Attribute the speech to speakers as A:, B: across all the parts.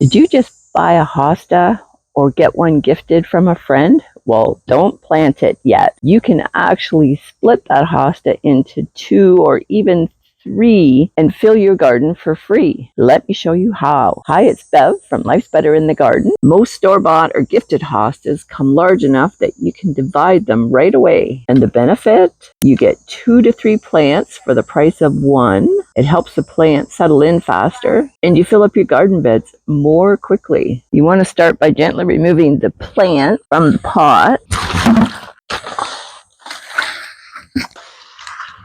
A: Did you just buy a hosta or get one gifted from a friend? Well, don't plant it yet. You can actually split that hosta into 2 or even 3 and fill your garden for free. Let me show you how. Hi, it's Bev from Life's Better in the Garden. Most store-bought or gifted hostas come large enough that you can divide them right away. And the benefit? You get 2 to 3 plants for the price of 1. It helps the plant settle in faster, and you fill up your garden beds more quickly. You want to start by gently removing the plant from the pot.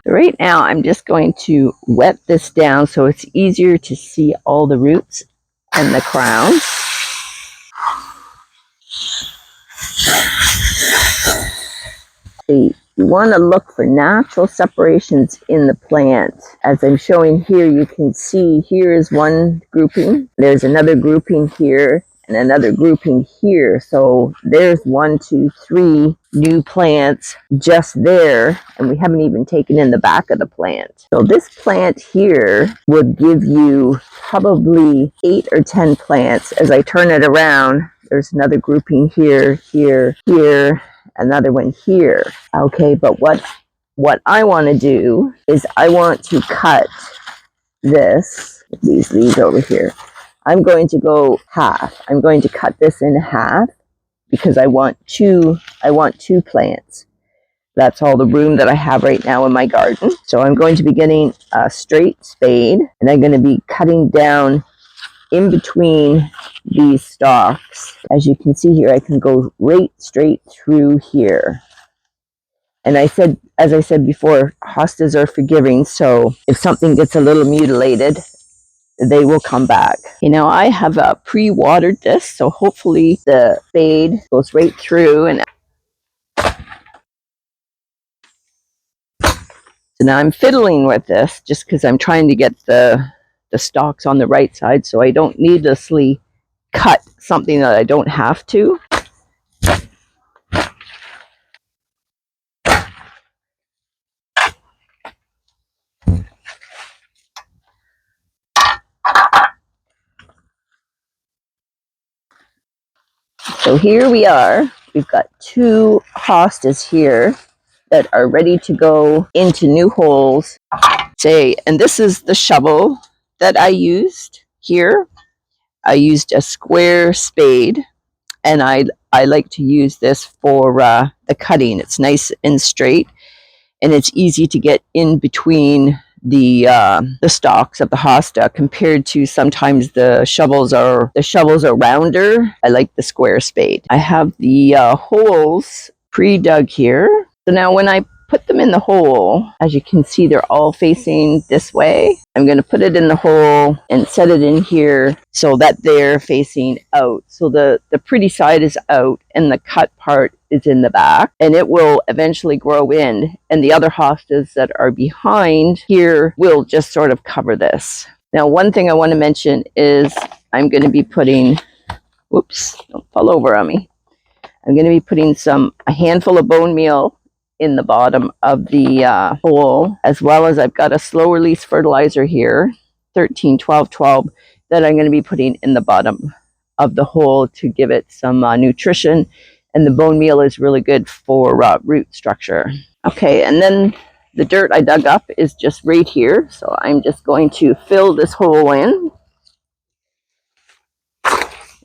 A: Right now, I'm just going to wet this down so it's easier to see all the roots and the crown. You want to look for natural separations in the plant. As I'm showing here, you can see here is one grouping. There's another grouping here and another grouping here. So there's 1, 2, 3 new plants just there, and we haven't even taken in the back of the plant. So this plant here would give you probably 8 or 10 plants. As I turn it around, there's another grouping here, here, here, another one here. Okay, but what I want to do is I want to cut these leaves over here. I'm going to go half. I'm going to cut this in half because I want two plants. That's all the room that I have right now in my garden. So I'm going to be getting a straight spade, and I'm going to be cutting down in between these stalks. As you can see here, I can go right straight through here. And as I said before, hostas are forgiving, so if something gets a little mutilated, they will come back. You know, I have pre-watered this, so hopefully the spade goes right through. And so now I'm fiddling with this just because I'm trying to get the stalks on the right side, so I don't needlessly cut something that I don't have to. So here we are. We've got 2 hostas here that are ready to go into new holes. And this is the shovel that I used here. I used a square spade, and I like to use this for the cutting. It's nice and straight, and it's easy to get in between the stalks of the hosta compared to sometimes the shovels are rounder. I like the square spade. I have the holes pre-dug here. So now when I put them in the hole, as you can see, they're all facing this way. I'm going to put it in the hole and set it in here so that they're facing out. So the pretty side is out and the cut part is in the back, and it will eventually grow in, and the other hostas that are behind here will just sort of cover this. Now, one thing I want to mention is I'm going to be putting, whoops, don't fall over on me. I'm going to be putting a handful of bone meal in the bottom of the hole, as well as I've got a slow release fertilizer here, 13-12-12, that I'm going to be putting in the bottom of the hole to give it some nutrition. And the bone meal is really good for root structure. Okay, and then the dirt I dug up is just right here, so I'm just going to fill this hole in.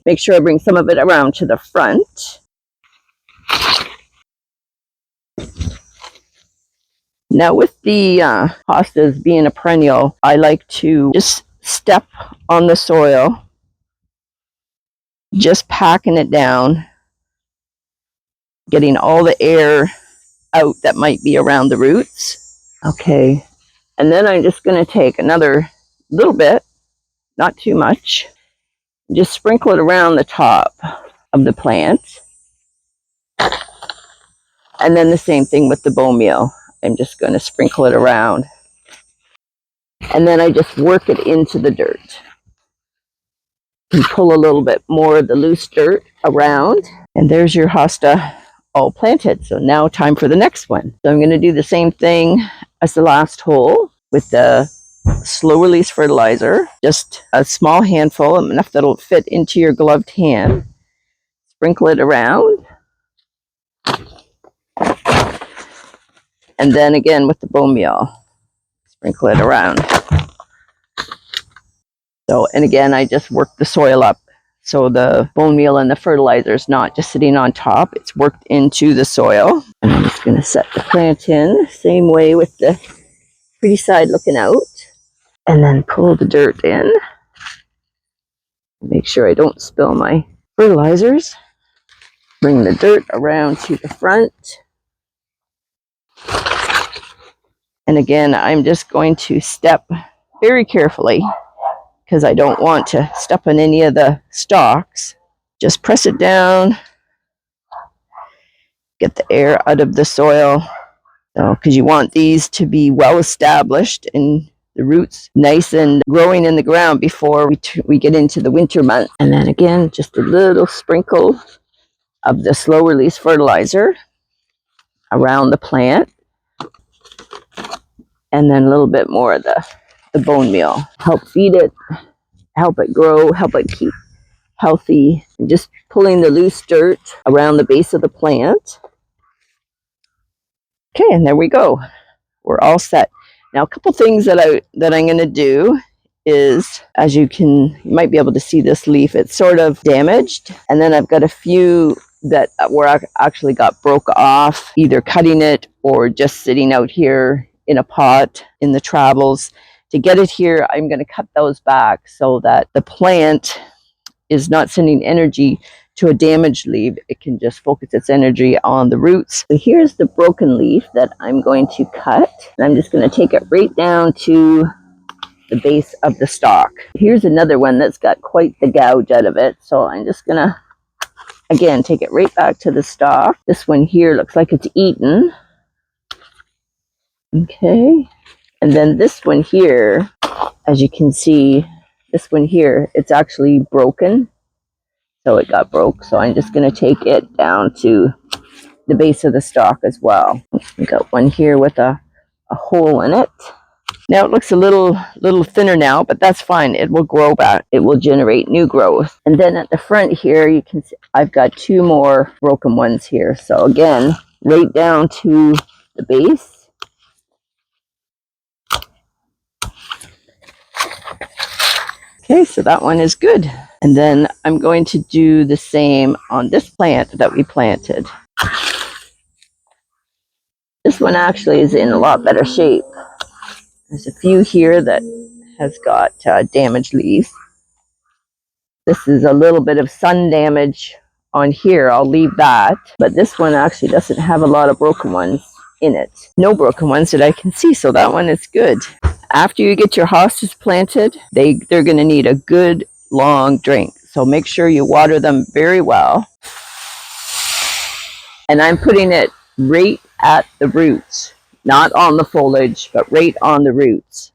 A: Make sure I bring some of it around to the front. Now with the hostas being a perennial, I like to just step on the soil, just packing it down, getting all the air out that might be around the roots. Okay, and then I'm just going to take another little bit, not too much, just sprinkle it around the top of the plant. And then the same thing with the bone meal. I'm just going to sprinkle it around. And then I just work it into the dirt. And pull a little bit more of the loose dirt around. And there's your hosta all planted. So now time for the next one. So I'm going to do the same thing as the last hole with the slow release fertilizer, just a small handful, enough that'll fit into your gloved hand. Sprinkle it around. And then again with the bone meal, sprinkle it around. So, and again, I just work the soil up. So the bone meal and the fertilizer is not just sitting on top, it's worked into the soil. And I'm just going to set the plant in, same way with the pretty side looking out. And then pull the dirt in. Make sure I don't spill my fertilizers. Bring the dirt around to the front. And again, I'm just going to step very carefully because I don't want to step on any of the stalks. Just press it down. Get the air out of the soil. So, because you want these to be well established and the roots nice and growing in the ground before we get into the winter months. And then again, just a little sprinkle of the slow release fertilizer around the plant. And then a little bit more of the bone meal. Help feed it, help it grow, help it keep healthy. And just pulling the loose dirt around the base of the plant. Okay, and there we go. We're all set. Now, a couple things that I'm going to do is, as you might be able to see this leaf, it's sort of damaged. And then I've got a few that were actually got broke off, either cutting it or just sitting out here in a pot in the travels. To get it here, I'm going to cut those back so that the plant is not sending energy to a damaged leaf. It can just focus its energy on the roots. So here's the broken leaf that I'm going to cut. And I'm just going to take it right down to the base of the stalk. Here's another one that's got quite the gouge out of it. So I'm just going to, again, take it right back to the stalk. This one here looks like it's eaten. Okay. And then this one here, as you can see, this one here, it's actually broken. So it got broke. So I'm just going to take it down to the base of the stalk as well. We got one here with a hole in it. Now it looks a little thinner now, but that's fine. It will grow back. It will generate new growth. And then at the front here, you can see I've got two more broken ones here. So again, right down to the base. Okay, so that one is good. And then I'm going to do the same on this plant that we planted. This one actually is in a lot better shape. There's a few here that has got damaged leaves. This is a little bit of sun damage on here. I'll leave that. But this one actually doesn't have a lot of broken ones in it. No broken ones that I can see, so that one is good. After you get your hostas planted, they're going to need a good long drink. So make sure you water them very well. And I'm putting it right at the roots, not on the foliage, but right on the roots.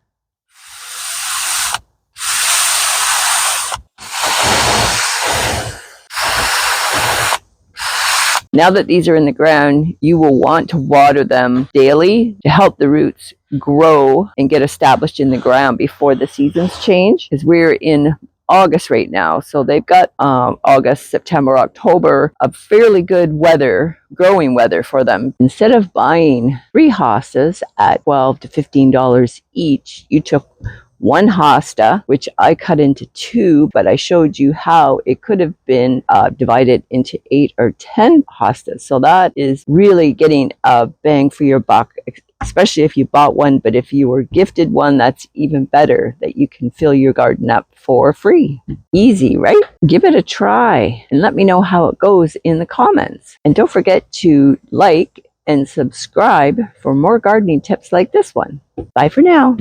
A: Now that these are in the ground, you will want to water them daily to help the roots grow and get established in the ground before the seasons change. Because we're in August right now, so they've got August, September, October of fairly good weather, growing weather for them. Instead of buying 3 hostas at $12 to $15 each, you took one hosta, which I cut into 2, but I showed you how it could have been divided into 8 or 10 hostas. So that is really getting a bang for your buck, especially if you bought one. But if you were gifted one, that's even better, that you can fill your garden up for free. Easy, right? Give it a try and let me know how it goes in the comments. And don't forget to like and subscribe for more gardening tips like this one. Bye for now.